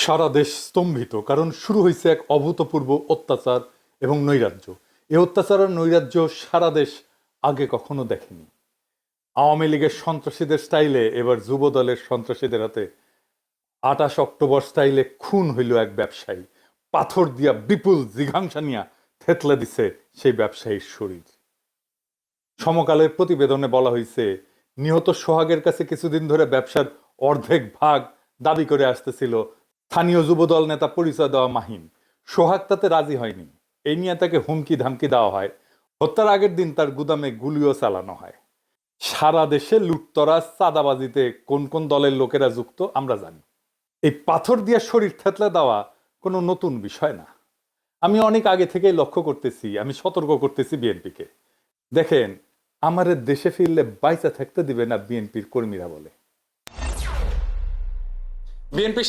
সারা দেশ স্তম্ভিত, কারণ শুরু হয়েছে এক অভূতপূর্ব অত্যাচার এবং নৈরাজ্য। এই অত্যাচার আর নৈরাজ্য সারা দেশ আগে কখনো দেখেনি। আওয়ামী লীগের সন্ত্রাসীদের স্টাইলে এবার যুব দলের সন্ত্রাসীদের হাতে 28 অক্টোবর স্টাইলে খুন হইল এক ব্যবসায়ী। পাথর দিয়া বিপুল জিঘাংসা নিয়া থেতলে দিছে সেই ব্যবসায়ীর শরীর। সমকালের প্রতিবেদনে বলা হয়েছে, নিহত সোহাগের কাছে কিছুদিন ধরে ব্যবসার অর্ধেক ভাগ দাবি করে আসতেছিল স্থানীয় যুবদল নেতা পরিচয় দেওয়া মাহিন। সোহাগ তাতে রাজি হয়নি। এই নিয়ে তাকে হুমকি ধামকি দেওয়া হয়। হত্যার আগের দিন তার গুদামে গুলিও চালানো হয়। সারা দেশে লুটতরাজ চাঁদাবাজিতে কোন কোন দলের লোকেরা যুক্ত আমরা জানি। এই পাথর দিয়ে শরীর থেতলে দেওয়া কোনো নতুন বিষয় না। আমি অনেক আগে থেকেই লক্ষ্য করতেছি, আমি সতর্ক করতেছি বিএনপিকে। দেখেন, আমাদের দেশে ফিরলে বাইচা থাকতে দিবে না বিএনপির কর্মীরা বলে। বিএনপি